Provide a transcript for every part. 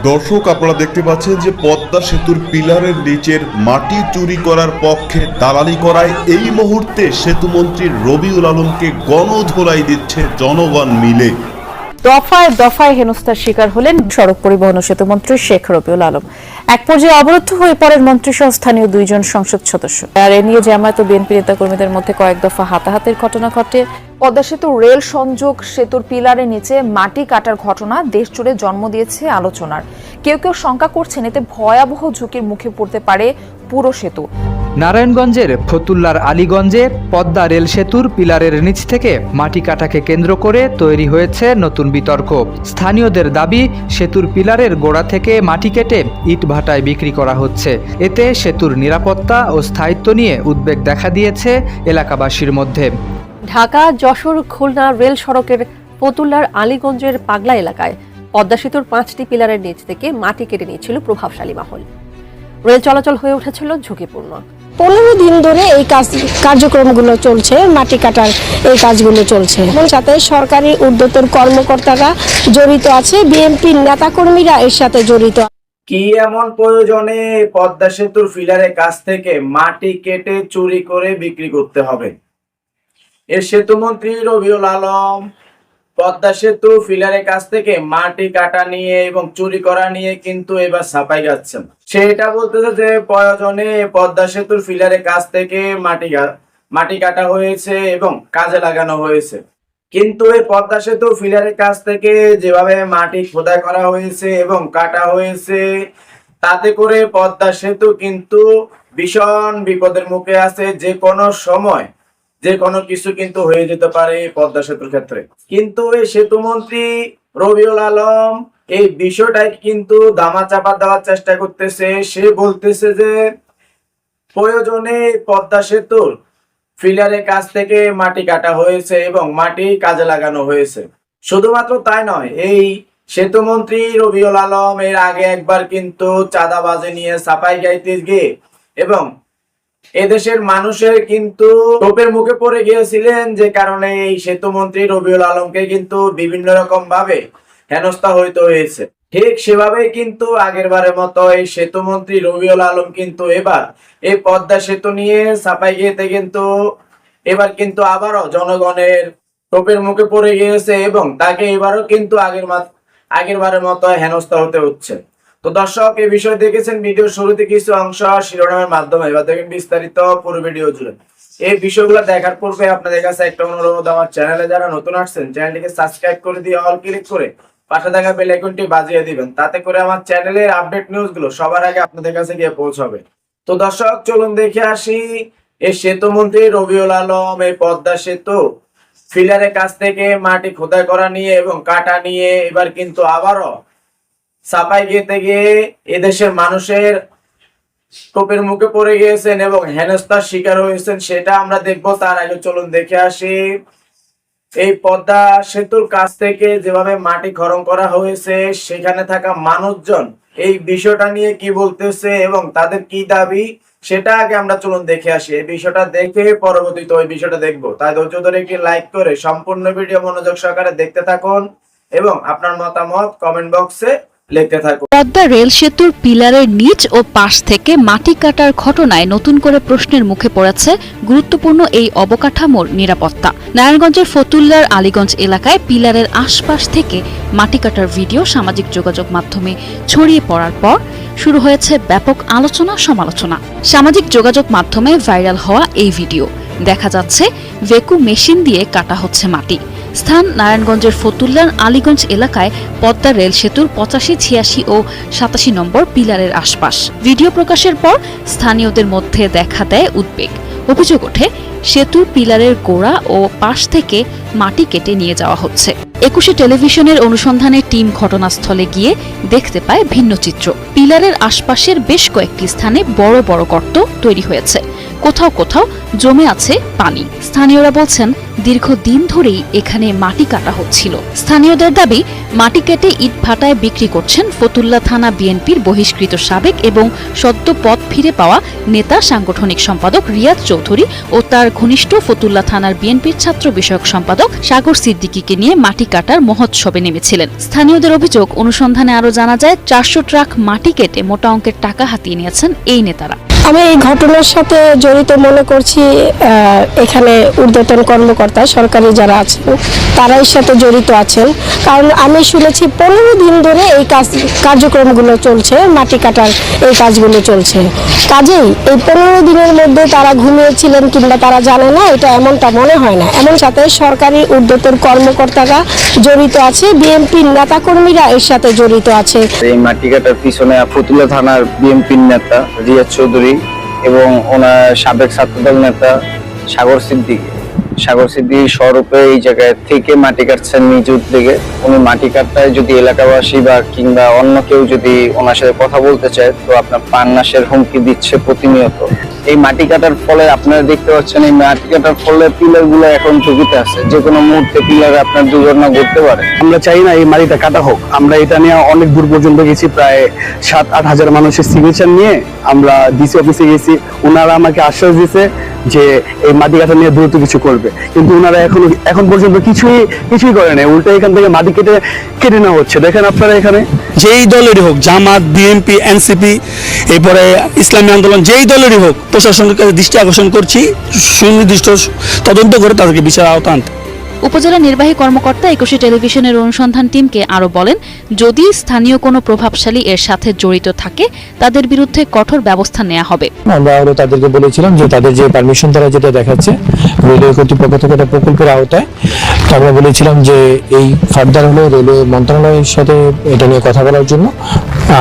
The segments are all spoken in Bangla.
দর্শক, আপনারা দেখতে পাচ্ছেন যে পদ্মা সেতুর পিলারের নিচের মাটি চুরি করার পক্ষে দালালি করায় এই মুহূর্তে সেতুমন্ত্রী রবিউল আলমকে গণধোলাই দিচ্ছে জনগণ মিলে। দফায় দফায় হেনস্থার শিকার হলেন সড়ক পরিবহন ও সেতুমন্ত্রী শেখ রবিউল আলম। এক পর্যায়ে অবরুদ্ধ হয়ে পড়েন মন্ত্রীসহ স্থানীয় 2 জন সংসদ সদস্য। আর এ নিয়ে জামায়াত ও বিএনপি নেতাকর্মীদের মধ্যে কয়েক দফা হাতাহাতির ঘটনা ঘটে। পদ্মা সেতু রেল সংযোগ সেতুর পিলারের নিচে মাটি কাটার ঘটনা দেশ জুড়ে জন্ম দিয়েছে আলোচনার। কেউ কেউ শঙ্কা করছেন এতে ভয়াবহ ঝুঁকির মুখে পড়তে পারে পুরো সেতু। নারায়ণগঞ্জের ফতুল্লার আলীগঞ্জের পদ্মা রেল সেতুর পিলারের নিচ থেকে মাটি কাটাকে কেন্দ্র করে তৈরি হয়েছে নতুন বিতর্ক। স্থানীয়দের দাবি, সেতুর পিলারের গোড়া থেকে মাটি কেটে ইটভাটায় বিক্রি করা হচ্ছে। এতে সেতুর নিরাপত্তা ও স্থায়িত্ব নিয়ে উদ্বেগ দেখা দিয়েছে এলাকাবাসীর মধ্যে। ঢাকা যশোর খুলনা রেল সড়কের ফতুল্লার আলীগঞ্জের পাগলা এলাকায় পদ্মা সেতুর 5টি পিলারের নিচ থেকে মাটি কেটে নিয়েছিল প্রভাবশালী মহল। রেল চলাচল হয়ে উঠেছিল ঝুঁকিপূর্ণ। 15 দিন ধরে এই কার্যক্রমগুলো চলছে, মাটি কাটার এই কাজগুলো চলছে এবং সাথে সরকারি ঊর্ধ্বতন কর্মকর্তারা জড়িত আছে, বিএনপির নেতাকর্মীরা এর সাথে জড়িত। কি এমন প্রয়োজনে পদ্মা সেতুর পিলারের কাছ থেকে মাটি কেটে চুরি করে বিক্রি করতে হবে? এর সেতুমন্ত্রী রবিউল আলম পদ্মা সেতু পিলারের কাছ থেকে মাটি কাটা নিয়ে এবং চুরি করা নিয়ে কিন্তু এবার ছাপাই যাচ্ছেন। সেটা বলতেছে যে প্রয়োজনে পদ্মা সেতুর পিলারের কাছ থেকে মাটি কাটা হয়েছে এবং কাজে লাগানো হয়েছে। কিন্তু এই পদ্মা সেতু পিলারের কাছ থেকে যেভাবে মাটি খোদাই করা হয়েছে এবং কাটা হয়েছে, তাতে করে পদ্মা সেতু কিন্তু ভীষণ বিপদের মুখে আছে। যে কোনো সময় যে কোনো কিছু কিন্তু হয়ে যেতে পারে পদ্মা সেতুর ক্ষেত্রে। কিন্তু এই সেতুমন্ত্রী রবিউল আলম এই বিষয়টাই কিন্তু ধামাচাপা দেওয়ার চেষ্টা করতেছে। সে বলতেছে যে প্রয়োজনে পদ্মা সেতুর পিলারের কাছ থেকে মাটি কাটা হয়েছে এবং মাটি কাজে লাগানো হয়েছে। শুধুমাত্র তাই নয়, এই সেতুমন্ত্রী রবিউল আলম এর আগে একবার কিন্তু চাঁদাবাজি নিয়ে সাফাই গাইতে গিয়ে এবং এদেশের মানুষের কিন্তু টোপের মুখে পড়ে গিয়েছিলেন, যে কারণে এই সেতুমন্ত্রী রবিউল আলমকে কিন্তু বিভিন্ন রকম ভাবে হেনস্থা হইতে হয়েছে। ঠিক সেভাবেই কিন্তু আগের বারের মতো এই সেতুমন্ত্রী রবিউল আলম কিন্তু এবার এই পদ্মা সেতু নিয়ে ছাপাই গিয়েতে কিন্তু এবার কিন্তু আবারও জনগণের টোপের মুখে পড়ে গিয়েছে এবং তাকে এবারও কিন্তু আগের বারের মতো হেনস্থা হতে হচ্ছে। তো দর্শক, এই বিষয় দেখেছেন ভিডিওর শুরুতে কিছু অংশ শিরোনামের মাধ্যমে, এবার দেখেন বিস্তারিত পুরো ভিডিও জুড়ে। এই বিষয়গুলো দেখার পূর্বে আপনাদের কাছে একটা অনুরোধ, আমার চ্যানেলে যারা নতুন আসছেন চ্যানেলটিকে সাবস্ক্রাইব করে দিয়ে অল ক্লিক করে পাশে থাকা বেল আইকনটি বাজিয়ে দিবেন, তাতে করে আমার চ্যানেলের আপডেট নিউজগুলো সবার আগে আপনাদের কাছে গিয়ে পৌঁছাবে। তো দর্শক, চলুন দেখে আসি এই সেতুমন্ত্রী রবিউল আলম এই পদ্মা সেতু পিলারের কাছ থেকে মাটি খোদাই করা নিয়ে এবং কাটা নিয়ে এবার কিন্তু আবারও ছাপাই গিয়ে গিয়ে এদেশের মানুষের টোপের মুখে পড়ে গিয়েছেন এবং হেনস্থার শিকার হয়েছেন, সেটা আমরা দেখবো। তার আগে চলুন দেখে আসি এই পদ্মা সেতুর কাছ থেকে যেভাবে মাটি খনন করা হয়েছে, সেখানে থাকা মানুষজন এই বিষয়টা নিয়ে কি বলতেছে এবং তাদের কি দাবি, সেটা আগে আমরা চলুন দেখে আসি। এই বিষয়টা দেখে পরবর্তীতে ওই বিষয়টা দেখবো। তাই ধৈর্য ধরে একটি লাইক করে সম্পূর্ণ ভিডিও মনোযোগ সহকারে দেখতে থাকুন এবং আপনার মতামত কমেন্ট বক্সে লিখতে থাকুন। পদ্মা রেল সেতুর পিলারের নিচ ও পাশ থেকে মাটি কাটার ঘটনায় নতুন করে প্রশ্নের মুখে পড়েছে গুরুত্বপূর্ণ এই অবকাঠামোর নিরাপত্তা। নারায়ণগঞ্জের ফতুল্লার আলীগঞ্জ এলাকায় পিলারের আশপাশ থেকে মাটি কাটার ভিডিও সামাজিক যোগাযোগ মাধ্যমে ছড়িয়ে পড়ার পর শুরু হয়েছে ব্যাপক আলোচনা সমালোচনা। সামাজিক যোগাযোগ মাধ্যমে ভাইরাল হওয়া এই ভিডিও দেখা যাচ্ছে ভেকু মেশিন দিয়ে কাটা হচ্ছে মাটি। স্থান নারায়ণগঞ্জের ফতুল্লার আলীগঞ্জ এলাকায় পদ্মা রেল সেতুর 85, 86 ও 87 নম্বর পিলারের আশপাশ। ভিডিও প্রকাশের পর স্থানীয়দের মধ্যে দেখা দেয় উদ্বেগ। অভিযোগ ওঠে সেতুর পিলারের গোড়া ও পাশ থেকে মাটি কেটে নিয়ে যাওয়া হচ্ছে। 21 টেলিভিশনের অনুসন্ধানে টিম ঘটনাস্থলে গিয়ে দেখতে পায় ভিন্ন চিত্র। পিলারের আশপাশের বেশ কয়েকটি স্থানে বড় বড় গর্ত তৈরি হয়েছে। কোথাও কোথাও জমে আছে পানি। স্থানীয়রা বলছেন দীর্ঘদিন ধরেই এখানে মাটি কাটা হচ্ছিল। স্থানীয়দের দাবি, মাটি কেটে ইট ভাটায় বিক্রি করছেন ফতুল্লা থানা বিএনপির বহিষ্কৃত সাবেক এবং সদ্য পদ ফিরে পাওয়া নেতা সাংগঠনিক সম্পাদক রিয়াদ চৌধুরী ও তার ঘনিষ্ঠ ফতুল্লা থানার বিএনপির ছাত্র বিষয়ক সম্পাদক সাগর সিদ্দিকীকে নিয়ে মাটি কাটার মহোৎসবে নেমেছিলেন। স্থানীয়দের অভিযোগ, অনুসন্ধানে আরও জানা যায় 400 ট্রাক মাটি কেটে মোটা অঙ্কের টাকা হাতিয়ে নিয়েছেন এই নেতারা। আমি এই ঘটনার সাথে জড়িত মনে করছি এখানে ঊর্ধ্বতন কর্মকর্তা সরকারি যারা আছেন তারাই সাথে জড়িত আছেন, কারণ আমি শুনেছি 15 দিন ধরে এই কার্যক্রমগুলো চলছে, মাটি কাটার এই কাজগুলো চলছে। কাজেই এই 15 দিনের মধ্যে তারা ঘুমিয়েছিলেন কিংবা তারা জানে না, এটা এমনটা মনে হয় না। এমন সাথে সরকারি ঊর্ধ্বতন কর্মকর্তারা জড়িত আছে, বিএনপির নেতাকর্মীরা এর সাথে জড়িত আছে। এই মাটি কাটার পিছনে ফতুল্লা থানার বিএনপির নেতা রিয়াদ চৌধুরী এবং ওনার সাবেক ছাত্রদল নেতা সাগর সিদ্দিকী স্বরূপে এই জায়গায় থেকে মাটি কাটছেন নিজ উদ্যোগে। উনি মাটি কাটায় যদি এলাকাবাসী বা কিংবা অন্য কেউ যদি ওনার সাথে কথা বলতে চায় তো আপনার প্রাণনাশের হুমকি দিচ্ছে প্রতিনিয়ত। এই মাটি কাটার ফলে আপনারা দেখতে পাচ্ছেন, এই মাটি কাটার ফলে পিলার গুলো এখন ঝুঁকিতে আছে, যে কোনো মুহূর্তে পিলারে আপনার দুর্ঘটনা ঘটতে পারে। আমরা চাই না এই মাটিটা কাটা হোক। আমরা এটা নিয়ে অনেক দূর পর্যন্ত গেছি, প্রায় 7-8 হাজার মানুষের সিগনেচার নিয়ে আমরা ডিসি অফিসে গেছি। ওনারা আমাকে আশ্বাস দিয়েছে যে এই মাটি কাটা নিয়ে দ্রুত কিছু করবে, কিন্তু ওনারা এখন পর্যন্ত কিছুই করে নাই। উল্টো এখান থেকে মাটি কেটে নেওয়া হচ্ছে। দেখেন আপনারা এখানে যেই দলেরই হোক, জামাত, বিএনপি, এনসিপি, এরপরে ইসলামী আন্দোলন, যেই দলেরই হোক, প্রশাসনের কাছে দৃষ্টি আকর্ষণ করছি, সুনির্দিষ্ট তদন্ত করে তাদেরকে বিচার আওতা আনতে। উপজেলা নির্বাহী কর্মকর্তা একুশে টেলিভিশনের অনুসন্ধান টিমকে আরও বলেন, যদি স্থানীয় কোনো প্রভাবশালী এর সাথে জড়িত থাকে তাদের বিরুদ্ধে কঠোর ব্যবস্থা নেওয়া হবে। আমরা আরো তাদেরকে বলেছিলাম যে তাদের যে পারমিশন তারা যেটা দেখাচ্ছে রেলওয়ে কর্তৃপক্ষ থেকে একটা প্রকল্পের আওতায়, তো আমরা বলেছিলাম যে এই ফার্দার হলো রেলওয়ে মন্ত্রণালয়ের সাথে এটা নিয়ে কথা বলার জন্য।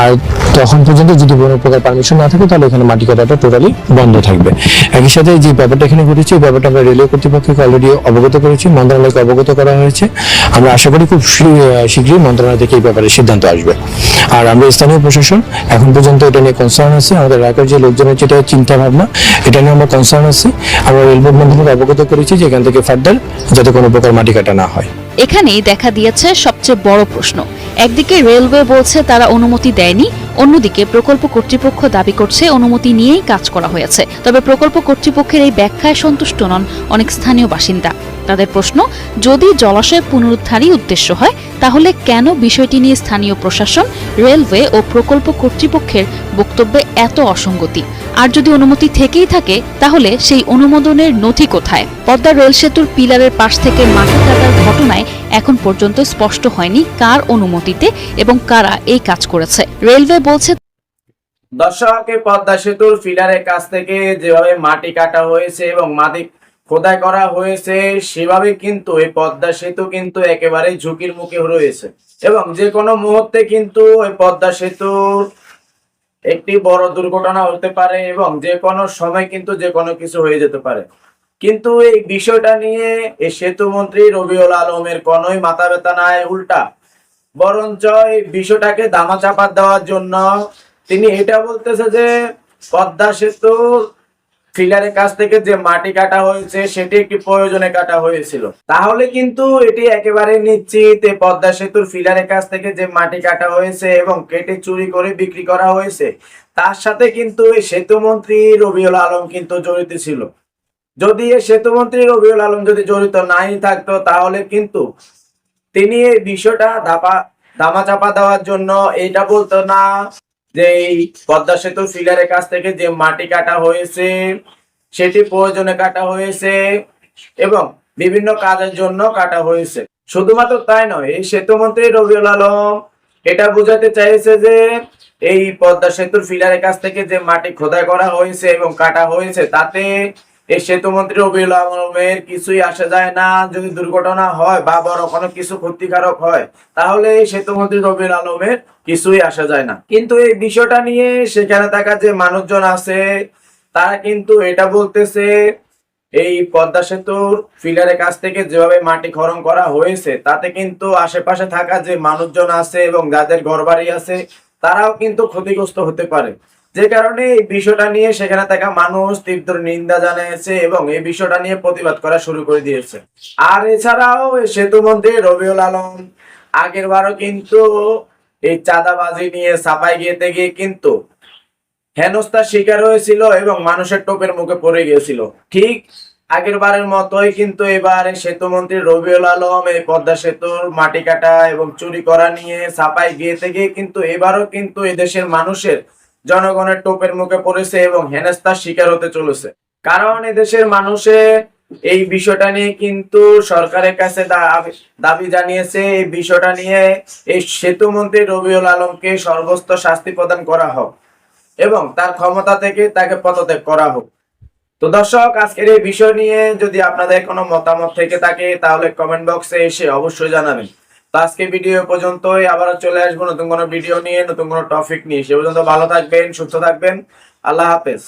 আর তখন পর্যন্ত যদি কোনো প্রকার পারমিশন না থাকে তাহলে এখানে মাটি কাটাটা টোটালি বন্ধ থাকবে। একই সাথে যে ব্যাপারটা এখানে ঘটেছে, এই ব্যাপারটা আমরা রেলওয়ে কর্তৃপক্ষকে অলরেডি অবগত করেছি, মন্ত্রণালয়কে অবগত করা হয়েছে। আমরা আশা করি খুব শীঘ্রই মন্ত্রণালয় থেকে এই ব্যাপারে সিদ্ধান্ত আসবে। আর আমরা স্থানীয় প্রশাসন এখন পর্যন্ত এটা নিয়ে কনসার্ন আছে, আমাদের এলাকার যে লোকজনের যেটা চিন্তা ভাবনা এটা নিয়ে আমরা কনসার্ন আছি। আমরা রেলবোর্ড মন্ত্রণালয়কে অবগত করেছি যে এখান থেকে ফার্দার যাতে কোনো প্রকার মাটি কাটা না হয়। এখানেই দেখা দিয়েছে সবচেয়ে বড় প্রশ্ন। একদিকে রেলওয়ে বলছে তারা অনুমতি দেয়নি, অন্যদিকে প্রকল্প কর্তৃপক্ষ দাবি করছে অনুমতি নিয়েই কাজ করা হয়েছে। তবে প্রকল্প কর্তৃপক্ষের এই ব্যাখ্যায় সন্তুষ্ট নন অনেক স্থানীয় বাসিন্দা। তাদের প্রশ্ন, যদি জলাশয় পুনরুদ্ধারই উদ্দেশ্য হয় তাহলে কেন বিষয়টি নিয়ে স্থানীয় প্রশাসন, রেলওয়ে ও প্রকল্প কর্তৃপক্ষের বক্তব্যে এত অসঙ্গতি? আর যদি অনুমতি থেকেই থাকে তাহলে সেই অনুমোদনের নথি কোথায়? পদ্মা রেল সেতুর পিলারের পাশ থেকে মাটি কাটার ঘটনায় এখন পর্যন্ত স্পষ্ট হয়নি কার অনুমতিতে এবং কারা এই কাজ করেছে। রেলওয়ে বলছে, দর্শক, পদ্মা সেতুর পিলারের কাছ থেকে যেভাবে মাটি কাটা হয়েছে এবং মাটি খোদাই করা হয়েছে সেভাবে কিন্তু এই পদ্মা সেতু কিন্তু একেবারে ঝুঁকির মুখে রয়েছে এবং যে কোনো মুহূর্তে কিন্তু এই পদ্মা সেতুর একটি বড় দুর্ঘটনা হতে পারে এবং যে কোনো সময় কিন্তু যে কোনো কিছু হয়ে যেতে পারে। কিন্তু এই বিষয়টা নিয়ে এই সেতু মন্ত্রী রবিউল আলমের কোনোই মাথা ব্যথা নাই, উল্টা বরঞ্চ এই বিষয়টাকে ধামাচাপা দেওয়ার জন্য তিনি এটা বলতেছে যে পদ্মা সেতুর পিলারের কাছ থেকে যে মাটি কাটা হয়েছে সেটি একটি প্রয়োজনে কাটা হয়েছিল। তাহলে কিন্তু এটি একেবারে নিশ্চিত এই পদ্মা সেতুর পিলারের কাছ থেকে যে মাটি কাটা হয়েছে এবং কেটে চুরি করে বিক্রি করা হয়েছে তার সাথে কিন্তু এই সেতু মন্ত্রী রবিউল আলম কিন্তু জড়িত ছিল। যদি এই সেতু মন্ত্রী রবিউল আলম যদি জড়িত নাই থাকতো তাহলে কিন্তু তিনি এই বিষয়টা ধামাচাপা দেওয়ার জন্য এইটা বলতো না যে এই পদ্মা সেতুর পিলারের কাছ থেকে যে মাটি কাটা হয়েছে সেটি প্রয়োজনে কাটা হয়েছে এবং বিভিন্ন কাজের জন্য কাটা হয়েছে। শুধুমাত্র তাই নয়, এই সেতু মন্ত্রী রবিউল আলম এটা বোঝাতে চাইছে যে এই পদ্মা সেতুর পিলারের কাছ থেকে যে মাটি খোদাই করা হয়েছে এবং কাটা হয়েছে তাতে এই সেতু মন্ত্রী রবিউল আলমের কিছুই আসে যায় না। যদি দুর্ঘটনা হয় বা বড় কোনো কিছু ক্ষতিকারক হয় তাহলে এই সেতু মন্ত্রী রবিউল আলমের কিছুই আসা যায় না। কিন্তু এই বিষয়টা নিয়ে সেখানে থাকা যে মানুষজন আছে তারা কিন্তু এটা বলতেছে এই পদ্মা সেতুর পিলারের কাছ থেকে যেভাবে মাটি খনন করা হয়েছে তাতে কিন্তু আশেপাশে থাকা যে মানুষজন আছে এবং যাদের ঘরবাড়ি আছে তারাও কিন্তু ক্ষতিগ্রস্ত হতে পারে। যে কারণে এই বিষয়টা নিয়ে সেখানে থাকা মানুষ তীব্র নিন্দা জানিয়েছে এবং এই বিষয়টা নিয়ে প্রতিবাদ করা শুরু করে দিয়েছে। আর এছাড়াও সেতুমন্ত্রী রবিউল আলম আগের বারও কিন্তু এই চাঁদাবাজি নিয়ে ছাপাই গিয়েতে গিয়ে কিন্তু হেনস্থার শিকার হয়েছিল এবং মানুষের টোপের মুখে পড়ে গিয়েছিল। ঠিক আগের বারের মতোই কিন্তু এবার সেতুমন্ত্রী রবিউল আলম এই পদ্মা সেতুর মাটি কাটা এবং চুরি করা নিয়ে ছাপাই গিয়েতে গিয়ে কিন্তু এবারও কিন্তু এদেশের মানুষের জনগণের টোপের মুখে পড়েছে এবং হেনস্থার শিকার হতে চলেছে। কারণ এদেশের মানুষের এই বিষয়টা নিয়ে কিন্তু সরকারের কাছে দাবি জানিয়েছে এই বিষয়টা নিয়ে এই সেতুমন্ত্রী রবিউল আলমকে সর্বোচ্চ শাস্তি প্রদান করা হোক এবং তার ক্ষমতা থেকে তাকে পদত্যাগ করা হোক। তো দর্শক, আজকের এই বিষয় নিয়ে যদি আপনাদের কোনো মতামত থেকে থাকে তাহলে কমেন্ট বক্সে এসে অবশ্যই জানাবেন। তো আজকে ভিডিও পর্যন্তই, আবার চলে আসবো নতুন কোনো ভিডিও নিয়ে, নতুন কোনো টপিক নিয়ে। সে পর্যন্ত ভালো থাকবেন, সুস্থ থাকবেন। আল্লাহ হাফেজ।